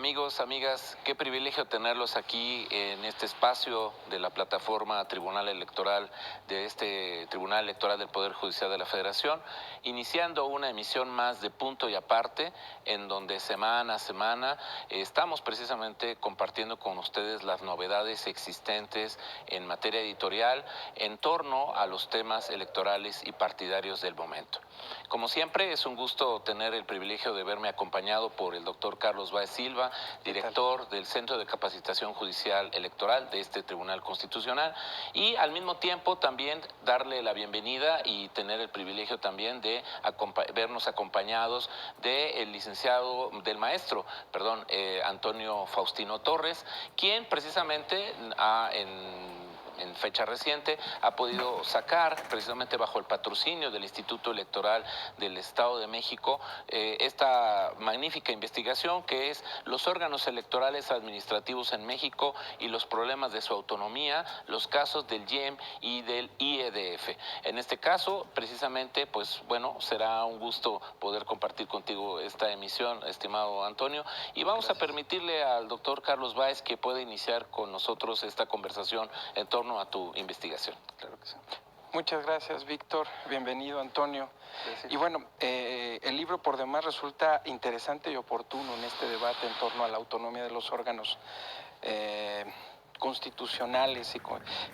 Amigos, amigas, qué privilegio tenerlos aquí en este espacio de la plataforma Tribunal Electoral, de este Tribunal Electoral del Poder Judicial de la Federación, iniciando una emisión más de Punto y Aparte, en donde semana a semana estamos precisamente compartiendo con ustedes las novedades existentes en materia editorial en torno a los temas electorales y partidarios del momento. Como siempre, es un gusto tener el privilegio de verme acompañado por el doctor Carlos Báez Silva, director del Centro de Capacitación Judicial Electoral de este Tribunal Constitucional, y al mismo tiempo también darle la bienvenida y tener el privilegio también de vernos acompañados del licenciado, del maestro, Antonio Faustino Torres, quien precisamente en fecha reciente ha podido sacar, precisamente bajo el patrocinio del Instituto Electoral del Estado de México, esta magnífica investigación que es los órganos electorales administrativos en México y los problemas de su autonomía, los casos del IEM y del IEDF. En este caso, precisamente, pues bueno, será un gusto poder compartir contigo esta emisión, estimado Antonio, y vamos a permitirle al doctor Carlos Báez que pueda iniciar con nosotros esta conversación en torno a tu investigación. Claro que sí. Muchas gracias, Víctor. Bienvenido, Antonio. Gracias. Y bueno, el libro por demás resulta interesante y oportuno en este debate en torno a la autonomía de los órganos constitucionales y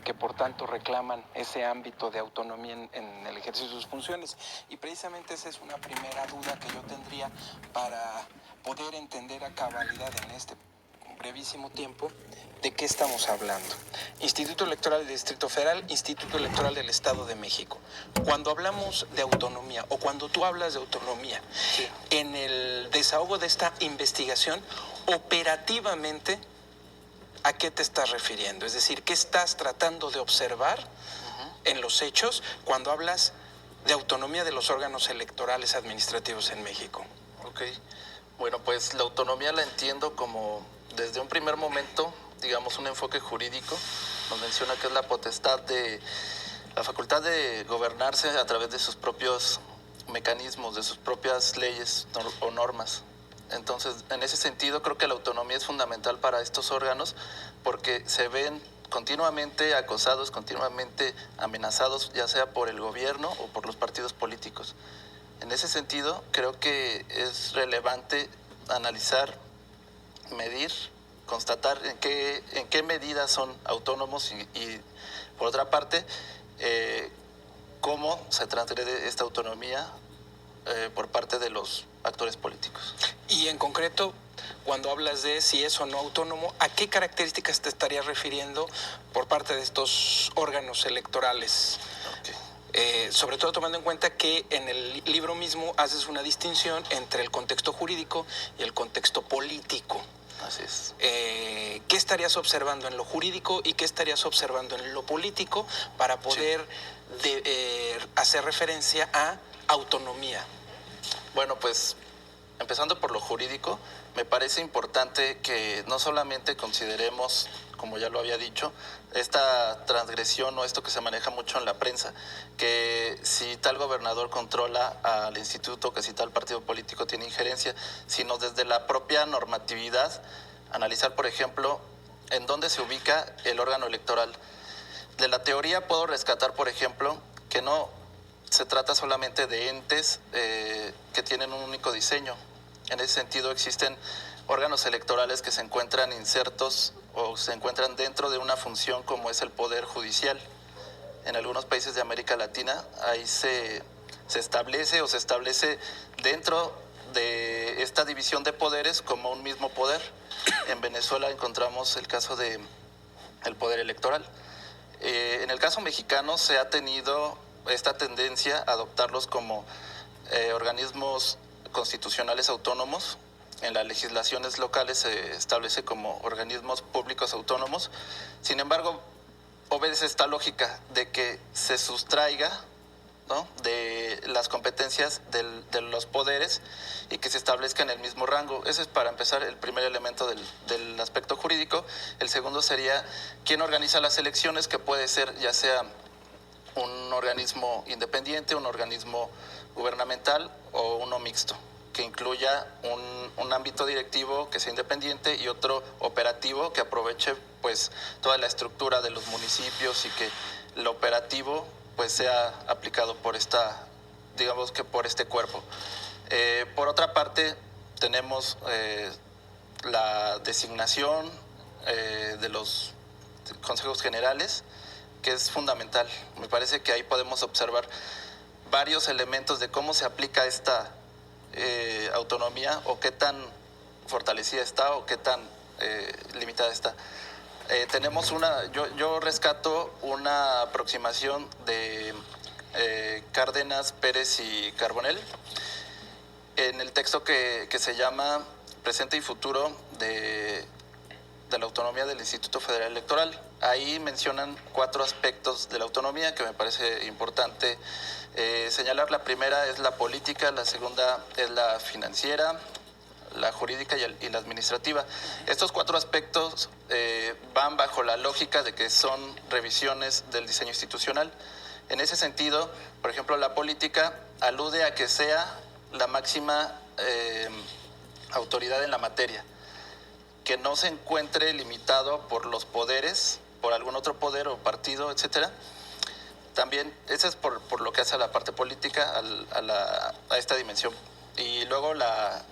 que por tanto reclaman ese ámbito de autonomía en el ejercicio de sus funciones. Y precisamente esa es una primera duda que yo tendría para poder entender a cabalidad en este brevísimo tiempo de qué estamos hablando. Instituto Electoral del Distrito Federal, Instituto Electoral del Estado de México. Cuando hablamos de autonomía o cuando tú hablas de autonomía, sí, en el desahogo de esta investigación, operativamente, ¿a qué te estás refiriendo? Es decir, ¿qué estás tratando de observar en los hechos cuando hablas de autonomía de los órganos electorales administrativos en México? Ok, bueno, pues la autonomía la entiendo como desde un primer momento, digamos, un enfoque jurídico. Nos menciona que es la potestad de la facultad de gobernarse a través de sus propios mecanismos, de sus propias leyes o normas. Entonces, en ese sentido, creo que la autonomía es fundamental para estos órganos porque se ven continuamente acosados, continuamente amenazados, ya sea por el gobierno o por los partidos políticos. En ese sentido, creo que es relevante analizar, medir, constatar en qué medida son autónomos y por otra parte, cómo se transgrede esta autonomía por parte de los actores políticos. Y en concreto, cuando hablas de si es o no autónomo, ¿a qué características te estarías refiriendo por parte de estos órganos electorales? Okay. Sobre todo tomando en cuenta que en el libro mismo haces una distinción entre el contexto jurídico y el contexto político. Así es. ¿Qué estarías observando en lo jurídico y qué estarías observando en lo político para poder hacer referencia a autonomía? Bueno, pues empezando por lo jurídico, me parece importante que no solamente consideremos, como ya lo había dicho, esta transgresión o esto que se maneja mucho en la prensa, que si tal gobernador controla al instituto, que si tal partido político tiene injerencia, sino desde la propia normatividad, analizar, por ejemplo, en dónde se ubica el órgano electoral. De la teoría puedo rescatar, por ejemplo, que no se trata solamente de entes que tienen un único diseño. En ese sentido existen órganos electorales que se encuentran insertos o se encuentran dentro de una función como es el Poder Judicial. En algunos países de América Latina ahí se establece dentro de esta división de poderes como un mismo poder. En Venezuela encontramos el caso del Poder Electoral. En el caso mexicano se ha tenido esta tendencia a adoptarlos como organismos constitucionales autónomos. En las legislaciones locales se establece como organismos públicos autónomos. Sin embargo, obedece esta lógica de que se sustraiga, ¿no?, de las competencias de los poderes y que se establezca en el mismo rango. Ese es, para empezar, el primer elemento del aspecto jurídico. El segundo sería quién organiza las elecciones, que puede ser ya sea un organismo independiente, un organismo gubernamental o uno mixto. que incluya un ámbito directivo que sea independiente y otro operativo que aproveche pues toda la estructura de los municipios y que lo operativo pues sea aplicado por digamos que por este cuerpo. Por otra parte, tenemos la designación de los consejos generales, que es fundamental. Me parece que ahí podemos observar varios elementos de cómo se aplica esta autonomía o qué tan fortalecida está o qué tan limitada está. Yo rescato una aproximación de Cárdenas, Pérez y Carbonell en el texto que se llama Presente y Futuro de la autonomía del Instituto Federal Electoral. Ahí mencionan 4 aspectos de la autonomía que me parece importante señalar. La primera es la política, la segunda es la financiera, la jurídica y la administrativa. Estos 4 aspectos van bajo la lógica de que son revisiones del diseño institucional. En ese sentido, por ejemplo, la política alude a que sea la máxima autoridad en la materia, que no se encuentre limitado por los poderes, por algún otro poder o partido, etcétera. También, eso es por lo que hace a la parte política, a esta dimensión. Y luego la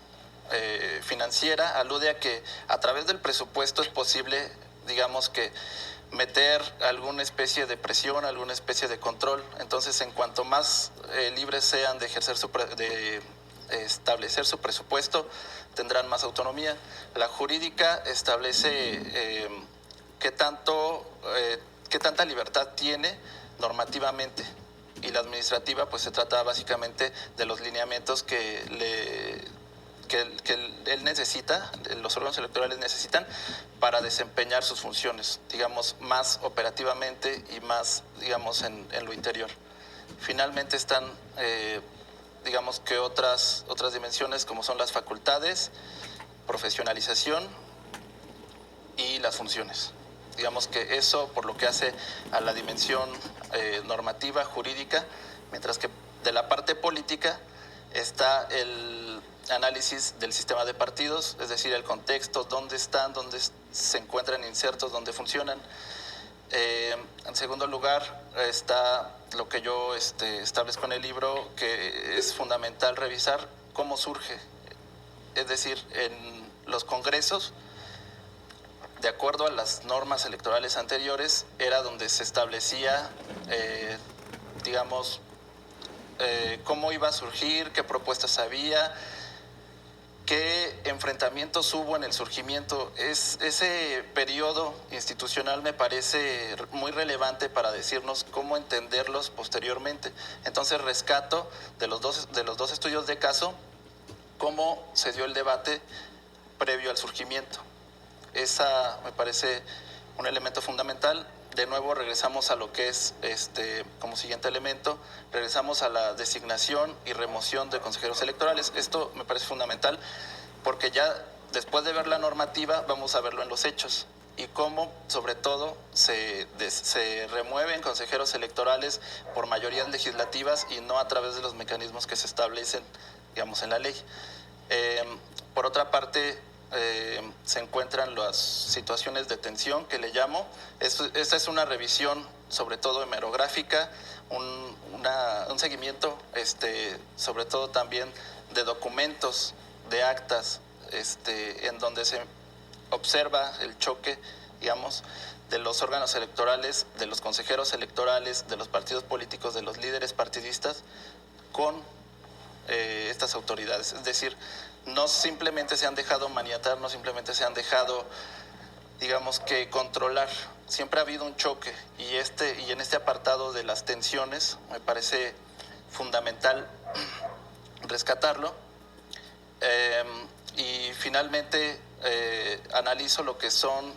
financiera alude a que a través del presupuesto es posible, digamos que, meter alguna especie de presión, alguna especie de control. Entonces, en cuanto más libres sean de establecer su presupuesto, tendrán más autonomía. La jurídica establece qué tanta libertad tiene normativamente, y la administrativa pues se trata básicamente de los lineamientos que él necesita, los órganos electorales necesitan para desempeñar sus funciones, digamos, más operativamente y más, digamos, en lo interior. Finalmente están, digamos que otras dimensiones como son las facultades, profesionalización y las funciones. Digamos que eso por lo que hace a la dimensión normativa, jurídica, mientras que de la parte política está el análisis del sistema de partidos, es decir, el contexto, dónde están, dónde se encuentran insertos, dónde funcionan. En segundo lugar está lo que yo establezco en el libro, que es fundamental revisar cómo surge. Es decir, en los congresos, de acuerdo a las normas electorales anteriores, era donde se establecía, digamos, cómo iba a surgir, qué propuestas había, qué enfrentamientos hubo en el surgimiento. Ese periodo institucional me parece muy relevante para decirnos cómo entenderlos posteriormente. Entonces rescato de los dos estudios de caso cómo se dio el debate previo al surgimiento. Esa me parece un elemento fundamental. De nuevo regresamos a lo que es, como siguiente elemento, regresamos a la designación y remoción de consejeros electorales. Esto me parece fundamental porque ya después de ver la normativa vamos a verlo en los hechos y cómo sobre todo se remueven consejeros electorales por mayorías legislativas y no a través de los mecanismos que se establecen, digamos, en la ley. Por otra parte, se encuentran las situaciones de tensión que le llamo. Esta es una revisión sobre todo hemerográfica, un seguimiento sobre todo también de documentos, de actas, en donde se observa el choque, digamos, de los órganos electorales, de los consejeros electorales, de los partidos políticos, de los líderes partidistas con estas autoridades. Es decir, no simplemente se han dejado maniatar, no simplemente se han dejado, digamos que, controlar. Siempre ha habido un choque y en este apartado de las tensiones me parece fundamental rescatarlo. Y finalmente analizo lo que son,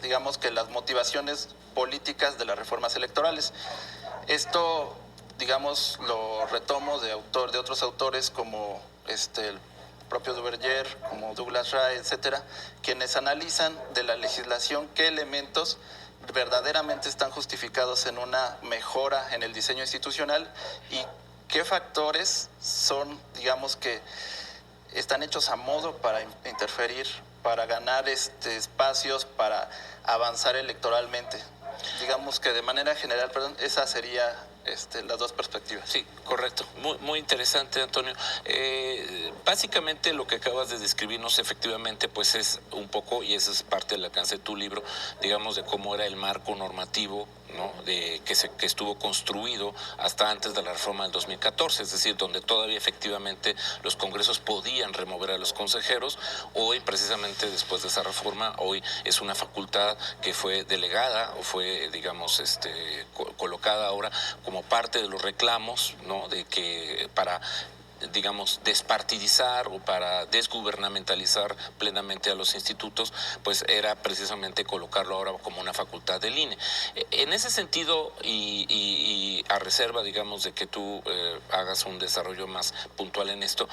digamos que las motivaciones políticas de las reformas electorales. Esto, digamos, lo retomo de otros autores como el propio Duverger, como Douglas Ray, etcétera, quienes analizan de la legislación qué elementos verdaderamente están justificados en una mejora en el diseño institucional y qué factores son, digamos que están hechos a modo para interferir, para ganar espacios, para avanzar electoralmente. Digamos que de manera general, perdón, esa sería las dos perspectivas. Sí, correcto. Muy interesante, Antonio. Básicamente lo que acabas de describirnos efectivamente pues es un poco, y esa es parte del alcance de tu libro, digamos, de cómo era el marco normativo, ¿no?, que estuvo construido hasta antes de la reforma del 2014, es decir, donde todavía efectivamente los congresos podían remover a los consejeros. Hoy, precisamente después de esa reforma, hoy es una facultad que fue delegada o fue, digamos, colocada ahora como parte de los reclamos, ¿no?, de que para, digamos, despartidizar o para desgubernamentalizar plenamente a los institutos, pues era precisamente colocarlo ahora como una facultad del INE. En ese sentido, y a reserva, digamos, de que tú hagas un desarrollo más puntual en esto,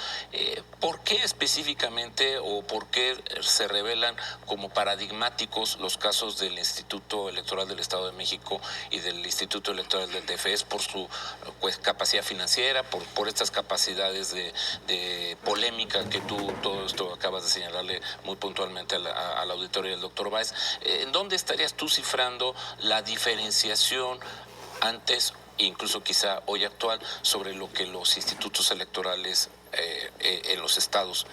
¿por qué específicamente o por qué se revelan como paradigmáticos los casos del Instituto Electoral del Estado de México y del Instituto Electoral del DF? ¿Es por su pues capacidad financiera, por estas capacidades de polémica que tú todo esto acabas de señalarle muy puntualmente al auditorio del doctor Báez? ¿En dónde estarías tú cifrando la diferenciación antes, incluso quizá hoy actual, sobre lo que los institutos electorales en los estados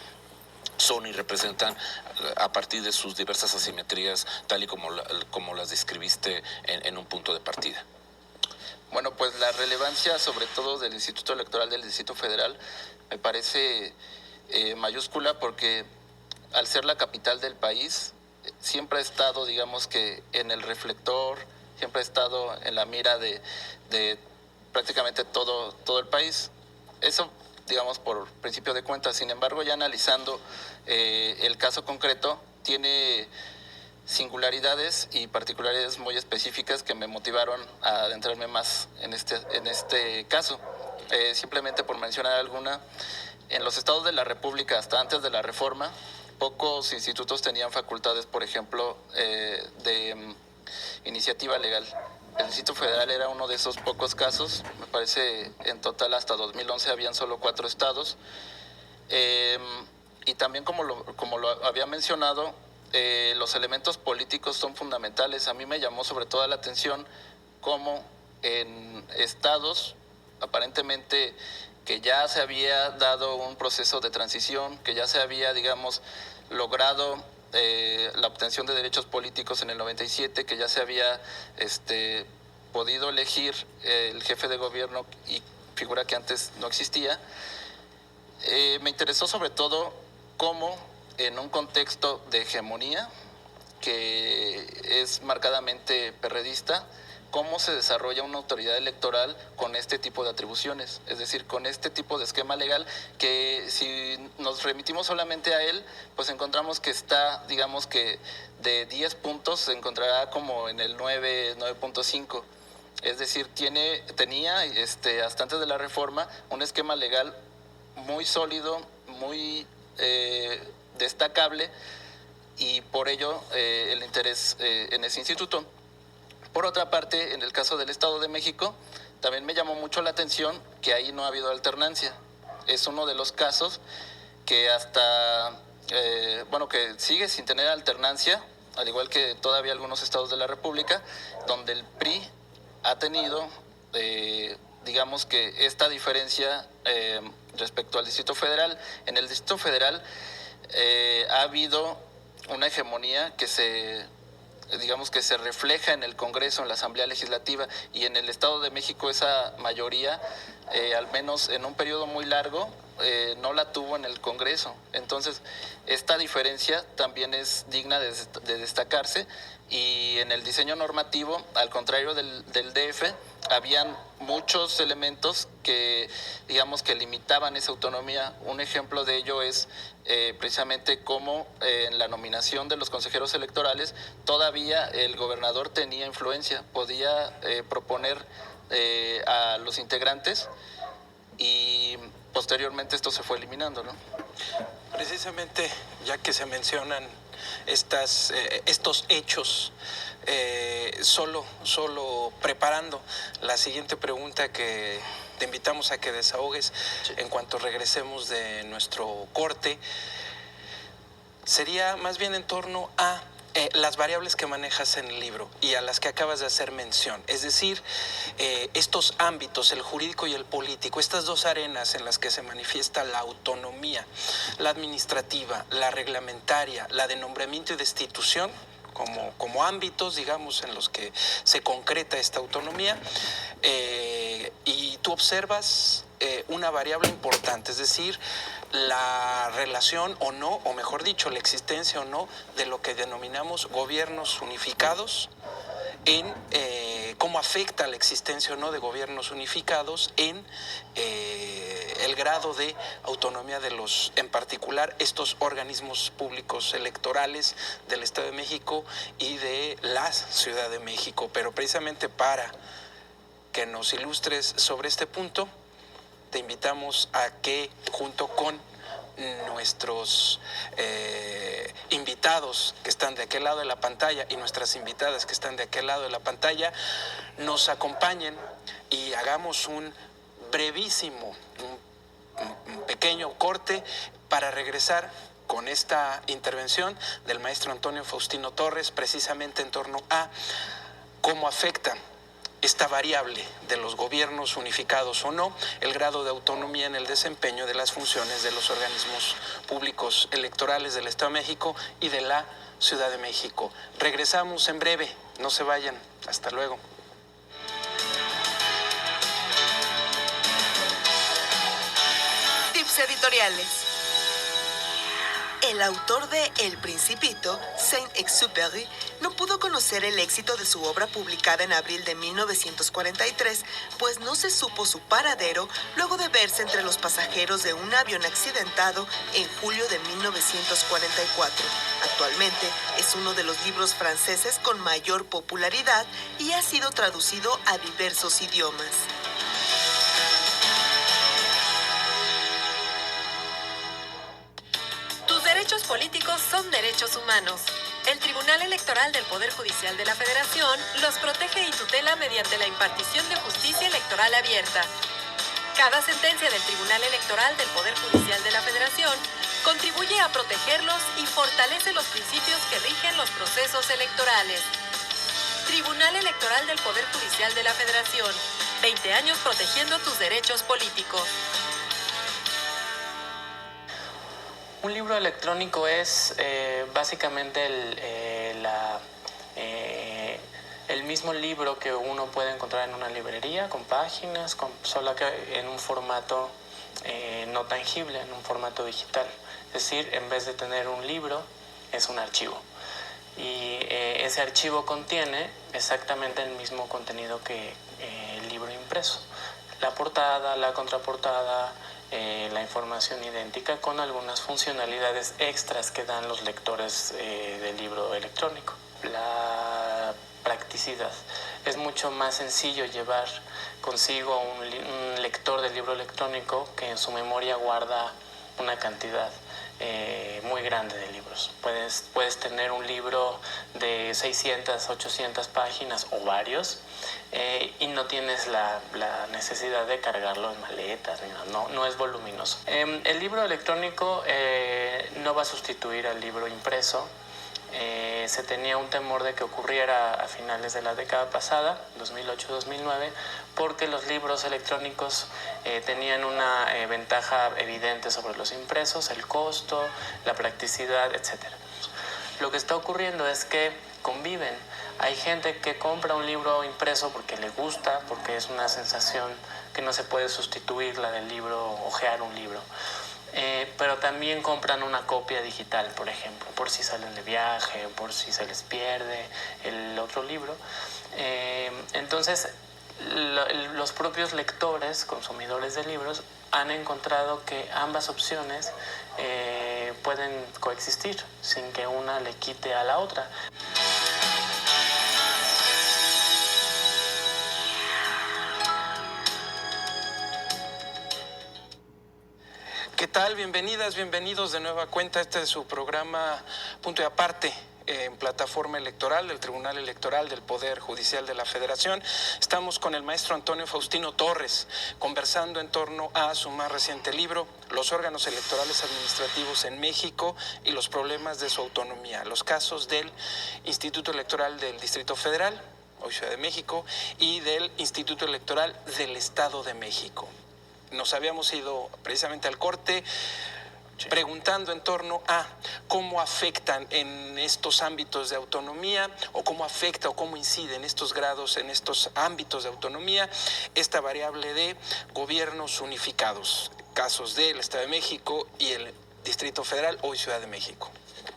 son y representan a partir de sus diversas asimetrías, tal y como las describiste en un punto de partida? Bueno, pues la relevancia sobre todo del Instituto Electoral del Distrito Federal me parece mayúscula, porque al ser la capital del país siempre ha estado, digamos que en el reflector, siempre ha estado en la mira de prácticamente todo el país. Eso, digamos, por principio de cuentas. Sin embargo, ya analizando el caso concreto, tiene singularidades y particularidades muy específicas que me motivaron a adentrarme más en este caso. Simplemente por mencionar alguna, en los estados de la República, hasta antes de la reforma, pocos institutos tenían facultades, por ejemplo, de iniciativa legal. El Distrito Federal era uno de esos pocos casos. Me parece en total hasta 2011 habían solo 4 estados. Y también, como lo había mencionado, los elementos políticos son fundamentales. A mí me llamó sobre todo la atención cómo en estados aparentemente que ya se había dado un proceso de transición, que ya se había, digamos, logrado la obtención de derechos políticos en el 97, que ya se había podido elegir el jefe de gobierno, y figura que antes no existía. Me interesó sobre todo cómo en un contexto de hegemonía que es marcadamente perredista, cómo se desarrolla una autoridad electoral con este tipo de atribuciones, es decir, con este tipo de esquema legal que, si nos remitimos solamente a él, pues encontramos que está, digamos que de 10 puntos se encontrará como en el 9.5. Es decir, tenía hasta antes de la reforma un esquema legal muy sólido, muy destacable, y por ello el interés en ese instituto. Por otra parte, en el caso del Estado de México, también me llamó mucho la atención que ahí no ha habido alternancia. Es uno de los casos que que sigue sin tener alternancia, al igual que todavía algunos estados de la República, donde el PRI ha tenido, digamos que esta diferencia respecto al Distrito Federal. En el Distrito Federal ha habido una hegemonía que se refleja en el Congreso, en la Asamblea Legislativa, y en el Estado de México esa mayoría, al menos en un periodo muy largo, no la tuvo en el Congreso. Entonces, esta diferencia también es digna de destacarse, y en el diseño normativo, al contrario del DF, habían muchos elementos que, digamos, que limitaban esa autonomía. Un ejemplo de ello es precisamente cómo en la nominación de los consejeros electorales todavía el gobernador tenía influencia, podía proponer a los integrantes, y posteriormente esto se fue eliminando, ¿no? Precisamente, ya que se mencionan estos hechos, solo preparando la siguiente pregunta que te invitamos a que desahogues Sí. en cuanto regresemos de nuestro corte, sería más bien en torno a las variables que manejas en el libro y a las que acabas de hacer mención. Es decir, estos ámbitos, el jurídico y el político, estas dos arenas en las que se manifiesta la autonomía, la administrativa, la reglamentaria, la de nombramiento y destitución, como ámbitos, digamos, en los que se concreta esta autonomía, y tú observas una variable importante, es decir, la relación o no, o mejor dicho, la existencia o no de lo que denominamos gobiernos unificados, en cómo afecta la existencia o no de gobiernos unificados en el grado de autonomía de los, en particular, estos organismos públicos electorales del Estado de México y de la Ciudad de México. Pero precisamente para que nos ilustres sobre este punto, te invitamos a que junto con nuestros invitados que están de aquel lado de la pantalla y nuestras invitadas que están de aquel lado de la pantalla nos acompañen y hagamos un brevísimo, un pequeño corte para regresar con esta intervención del maestro Antonio Faustino Torres, precisamente en torno a cómo afecta esta variable de los gobiernos unificados o no, el grado de autonomía en el desempeño de las funciones de los organismos públicos electorales del Estado de México y de la Ciudad de México. Regresamos en breve, no se vayan, hasta luego. Tips editoriales. El autor de El Principito, Saint-Exupéry, no pudo conocer el éxito de su obra publicada en abril de 1943, pues no se supo su paradero luego de verse entre los pasajeros de un avión accidentado en julio de 1944. Actualmente es uno de los libros franceses con mayor popularidad y ha sido traducido a diversos idiomas. Derechos políticos son derechos humanos. El Tribunal Electoral del Poder Judicial de la Federación los protege y tutela mediante la impartición de justicia electoral abierta. Cada sentencia del Tribunal Electoral del Poder Judicial de la Federación contribuye a protegerlos y fortalece los principios que rigen los procesos electorales. Tribunal Electoral del Poder Judicial de la Federación. 20 años protegiendo tus derechos políticos. Un libro electrónico es básicamente el mismo libro que uno puede encontrar en una librería, con páginas, solo que en un formato no tangible, en un formato digital. Es decir, en vez de tener un libro, es un archivo. Y ese archivo contiene exactamente el mismo contenido que el libro impreso. La portada, la contraportada, la información idéntica con algunas funcionalidades extras que dan los lectores del libro electrónico. La practicidad. Es mucho más sencillo llevar consigo un lector del libro electrónico que en su memoria guarda una cantidad muy grande de libros. Puedes tener un libro de 600, 800 páginas o varios y no tienes la necesidad de cargarlo en maletas, no es voluminoso. El libro electrónico no va a sustituir al libro impreso. Se tenía un temor de que ocurriera a finales de la década pasada, 2008-2009, porque los libros electrónicos tenían una ventaja evidente sobre los impresos, el costo, la practicidad, etc. Lo que está ocurriendo es que conviven. Hay gente que compra un libro impreso porque le gusta, porque es una sensación que no se puede sustituir, la del libro, hojear un libro. Pero también compran una copia digital, por ejemplo, por si salen de viaje, por si se les pierde el otro libro. Entonces, los propios lectores, consumidores de libros, han encontrado que ambas opciones pueden coexistir sin que una le quite a la otra. ¿Qué tal? Bienvenidas, bienvenidos de nueva cuenta. Este es su programa Punto y Aparte, en Plataforma Electoral del Tribunal Electoral del Poder Judicial de la Federación. Estamos con el maestro Antonio Faustino Torres, conversando en torno a su más reciente libro, Los órganos electorales administrativos en México y los problemas de su autonomía, los casos del Instituto Electoral del Distrito Federal, hoy Ciudad de México, y del Instituto Electoral del Estado de México. Nos habíamos ido precisamente al corte preguntando en torno a cómo afectan en estos ámbitos de autonomía o cómo afecta o cómo incide en estos grados, en estos ámbitos de autonomía, esta variable de gobiernos unificados, casos del Estado de México y el Distrito Federal, hoy Ciudad de México.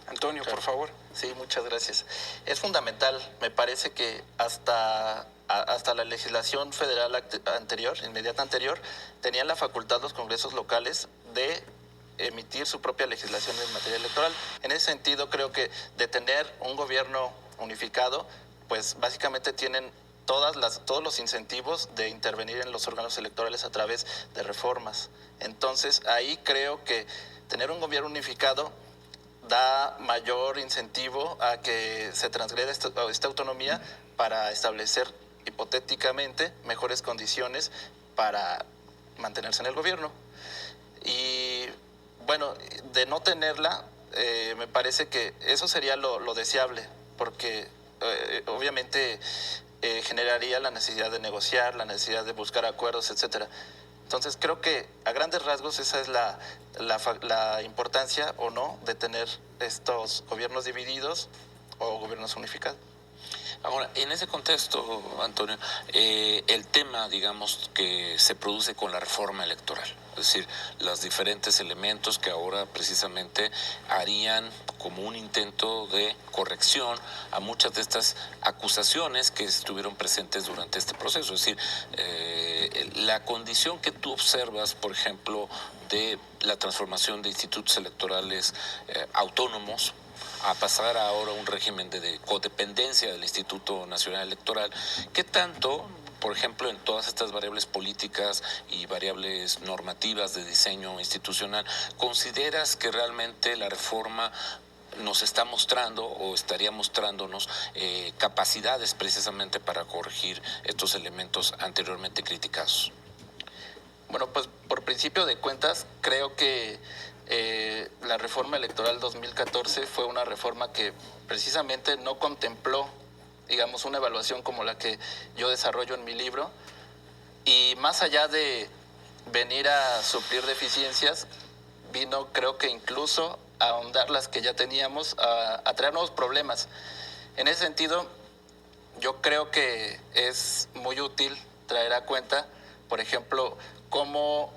Antonio, por favor. Sí, muchas gracias. Es fundamental, me parece que hasta la legislación federal anterior, inmediata anterior, tenían la facultad los congresos locales de emitir su propia legislación en materia electoral. En ese sentido, creo que de tener un gobierno unificado, pues básicamente tienen todos los incentivos de intervenir en los órganos electorales a través de reformas. Entonces, ahí creo que tener un gobierno unificado da mayor incentivo a que se transgreda esta autonomía para establecer hipotéticamente mejores condiciones para mantenerse en el gobierno. Y bueno, de no tenerla, me parece que eso sería lo deseable, porque obviamente generaría la necesidad de negociar, la necesidad de buscar acuerdos, etcétera. Entonces creo que a grandes rasgos esa es la importancia o no de tener estos gobiernos divididos o gobiernos unificados. Ahora, en ese contexto, Antonio, el tema, digamos, que se produce con la reforma electoral, es decir, los diferentes elementos que ahora precisamente harían como un intento de corrección a muchas de estas acusaciones que estuvieron presentes durante este proceso. Es decir, la condición que tú observas, por ejemplo, de la transformación de institutos electorales autónomos, a pasar ahora a un régimen de codependencia del Instituto Nacional Electoral, ¿qué tanto, por ejemplo, en todas estas variables políticas y variables normativas de diseño institucional, consideras que realmente la reforma nos está mostrando o estaría mostrándonos capacidades precisamente para corregir estos elementos anteriormente criticados? Bueno, pues por principio de cuentas, creo que la reforma electoral 2014 fue una reforma que precisamente no contempló, digamos, una evaluación como la que yo desarrollo en mi libro, y más allá de venir a suplir deficiencias, vino, creo que incluso a ahondar las que ya teníamos, a traer nuevos problemas. En ese sentido, yo creo que es muy útil traer a cuenta, por ejemplo, cómo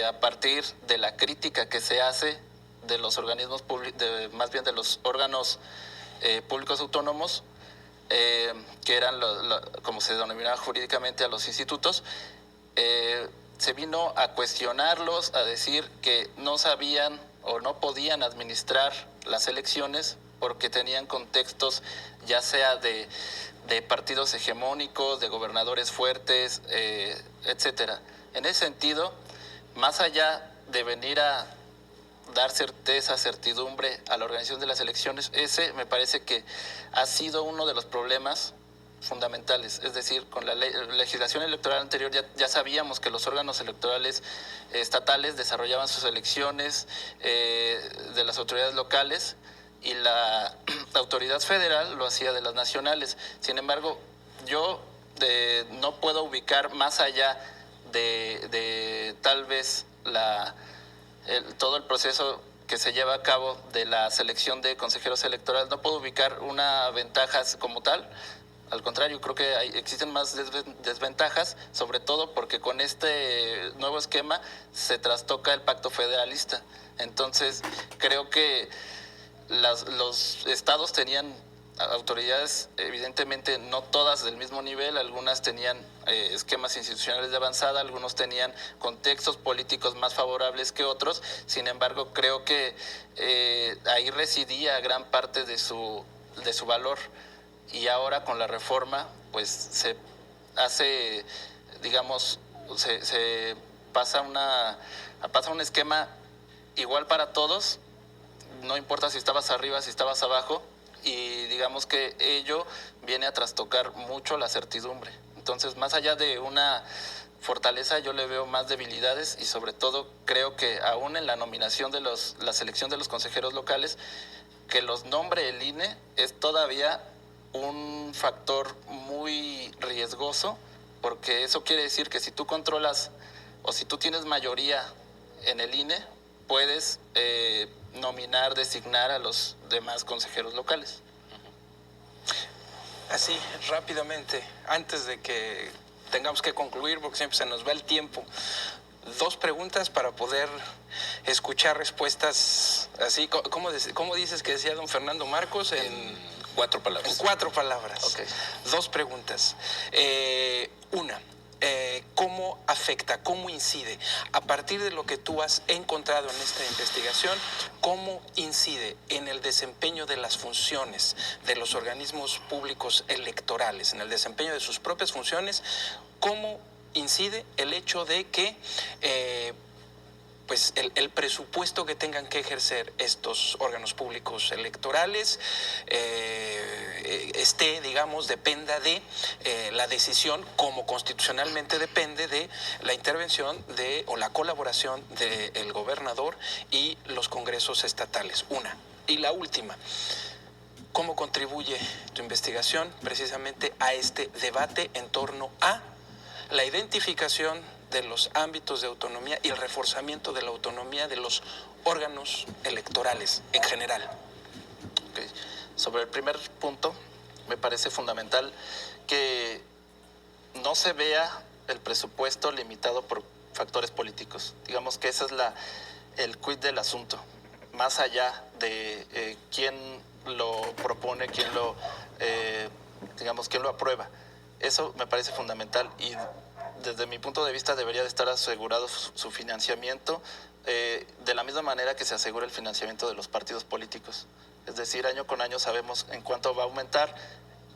a partir de la crítica que se hace de los organismos más bien de los órganos públicos autónomos, que eran como se denominaba jurídicamente a los institutos, se vino a cuestionarlos, a decir que no sabían o no podían administrar las elecciones porque tenían contextos ya sea de partidos hegemónicos, de gobernadores fuertes, etcétera. En ese sentido, más allá de venir a dar certeza, certidumbre a la organización de las elecciones, ese me parece que ha sido uno de los problemas fundamentales. Es decir, con la legislación electoral anterior ya sabíamos que los órganos electorales estatales desarrollaban sus elecciones de las autoridades locales y la autoridad federal lo hacía de las nacionales. Sin embargo, yo no puedo ubicar más allá de tal vez todo el proceso que se lleva a cabo de la selección de consejeros electorales, no puedo ubicar una ventaja como tal. Al contrario, creo que existen más desventajas, sobre todo porque con este nuevo esquema se trastoca el pacto federalista. Entonces, creo que los estados tenían autoridades, evidentemente no todas del mismo nivel, algunas tenían esquemas institucionales de avanzada, algunos tenían contextos políticos más favorables que otros. Sin embargo, creo que ahí residía gran parte de su valor, y ahora con la reforma pues se hace, digamos, se pasa un esquema igual para todos, no importa si estabas arriba, si estabas abajo, y digamos que ello viene a trastocar mucho la certidumbre. Entonces, más allá de una fortaleza, yo le veo más debilidades y sobre todo creo que aún en la nominación de la selección de los consejeros locales, que los nombre el INE es todavía un factor muy riesgoso, porque eso quiere decir que si tú controlas o si tú tienes mayoría en el INE, puedes nominar, designar a los demás consejeros locales. Así, rápidamente, antes de que tengamos que concluir, porque siempre se nos va el tiempo, 2 preguntas para poder escuchar respuestas así. ¿Cómo dices que decía don Fernando Marcos? En 4 palabras. En 4 palabras. Okay. 2 preguntas. Una, ¿cómo afecta, cómo incide, a partir de lo que tú has encontrado en esta investigación, cómo incide en el desempeño de las funciones de los organismos públicos electorales, en el desempeño de sus propias funciones, cómo incide el hecho de que pues el presupuesto que tengan que ejercer estos órganos públicos electorales dependa de la decisión, como constitucionalmente depende de la intervención o la colaboración del gobernador y los congresos estatales. Una. Y la última, ¿cómo contribuye tu investigación precisamente a este debate en torno a la identificación de los ámbitos de autonomía y el reforzamiento de la autonomía de los órganos electorales en general? Okay. Sobre el primer punto, me parece fundamental que no se vea el presupuesto limitado por factores políticos. Digamos que ese es el quid del asunto, más allá de quién lo propone, quién lo aprueba. Eso me parece fundamental y desde mi punto de vista debería de estar asegurado su financiamiento de la misma manera que se asegura el financiamiento de los partidos políticos. Es decir, año con año sabemos en cuánto va a aumentar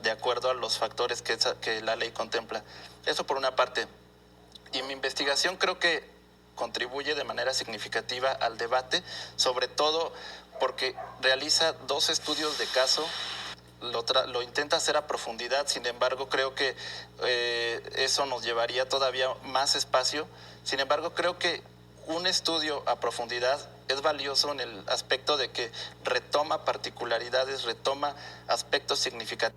de acuerdo a los factores que la ley contempla. Eso por una parte. Y mi investigación creo que contribuye de manera significativa al debate, sobre todo porque realiza 2 estudios de caso. Lo intenta hacer a profundidad, sin embargo creo que eso nos llevaría todavía más espacio. Sin embargo, creo que un estudio a profundidad es valioso en el aspecto de que retoma particularidades, retoma aspectos significativos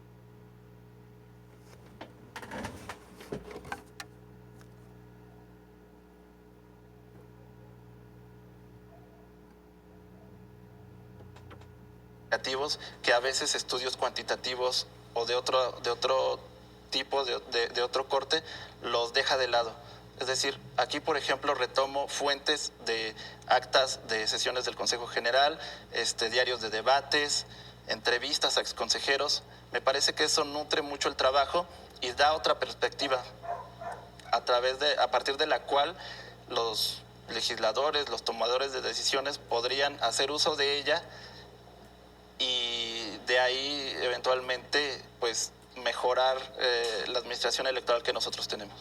que a veces estudios cuantitativos o de otro tipo, de otro corte, los deja de lado. Es decir, aquí, por ejemplo, retomo fuentes de actas de sesiones del Consejo General, diarios de debates, entrevistas a exconsejeros. Me parece que eso nutre mucho el trabajo y da otra perspectiva a partir de la cual los legisladores, los tomadores de decisiones podrían hacer uso de ella y de ahí eventualmente pues mejorar la administración electoral que nosotros tenemos.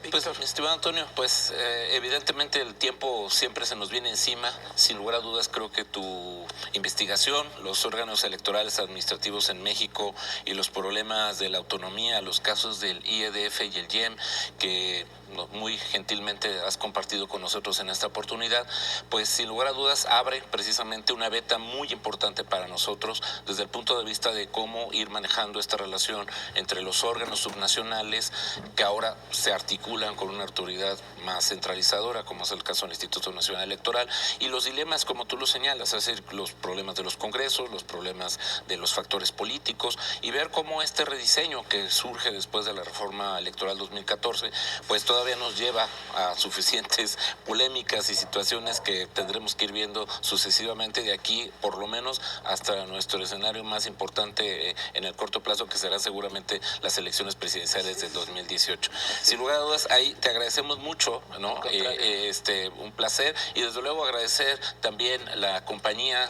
Pues, estimado Antonio, pues evidentemente el tiempo siempre se nos viene encima. Sin lugar a dudas, creo que tu investigación, los órganos electorales administrativos en México y los problemas de la autonomía, los casos del IEDF y el IEM, que muy gentilmente has compartido con nosotros en esta oportunidad, pues sin lugar a dudas abre precisamente una veta muy importante para nosotros desde el punto de vista de cómo ir manejando esta relación entre los órganos subnacionales que ahora se articulan con una autoridad más centralizadora, como es el caso del Instituto Nacional Electoral, y los dilemas, como tú lo señalas, es decir, los problemas de los congresos, los problemas de los factores políticos, y ver cómo este rediseño que surge después de la reforma electoral 2014, pues todavía nos lleva a suficientes polémicas y situaciones que tendremos que ir viendo sucesivamente de aquí, por lo menos hasta nuestro escenario más importante en el corto plazo, que serán seguramente las elecciones presidenciales del 2018. Sin lugar a dudas, ahí te agradecemos mucho, ¿no? Un placer, y desde luego agradecer también la compañía,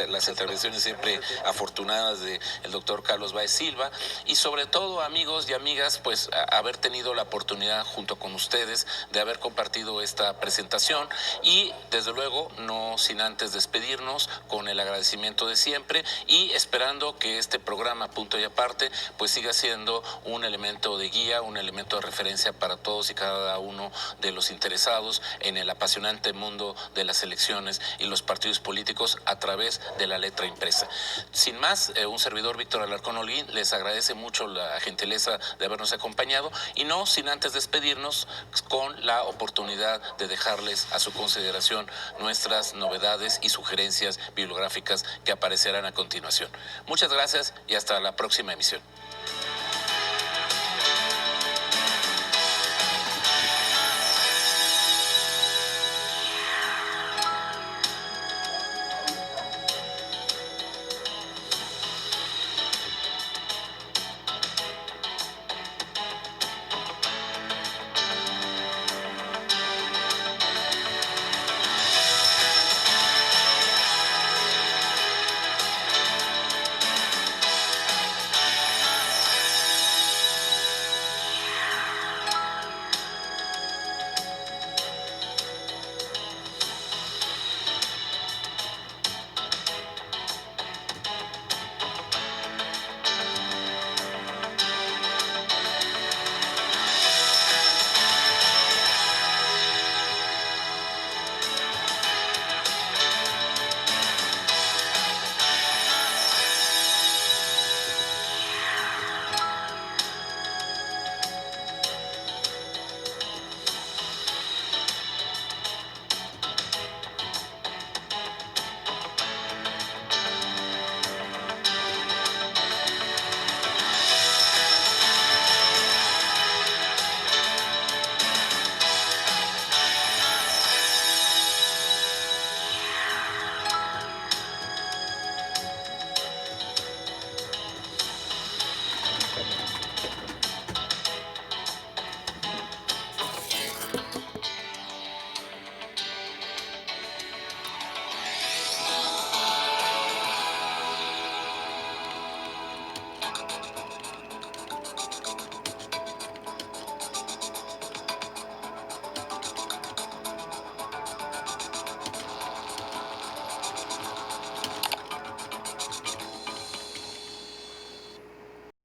las intervenciones siempre afortunadas del doctor Carlos Báez Silva, y sobre todo, amigos y amigas, pues haber tenido la oportunidad junto con ustedes de haber compartido esta presentación, y desde luego no sin antes despedirnos con el agradecimiento de siempre, y esperando que este programa Punto y Aparte pues siga siendo un elemento de guía, un elemento de referencia para todos y cada uno de los interesados en el apasionante mundo de las elecciones y los partidos políticos a través de la letra impresa. Sin más, un servidor, Víctor Alarcón Holguín, les agradece mucho la gentileza de habernos acompañado, y no sin antes despedirnos con la oportunidad de dejarles a su consideración nuestras novedades y sugerencias bibliográficas que aparecerán a continuación. Muchas gracias y hasta la próxima emisión.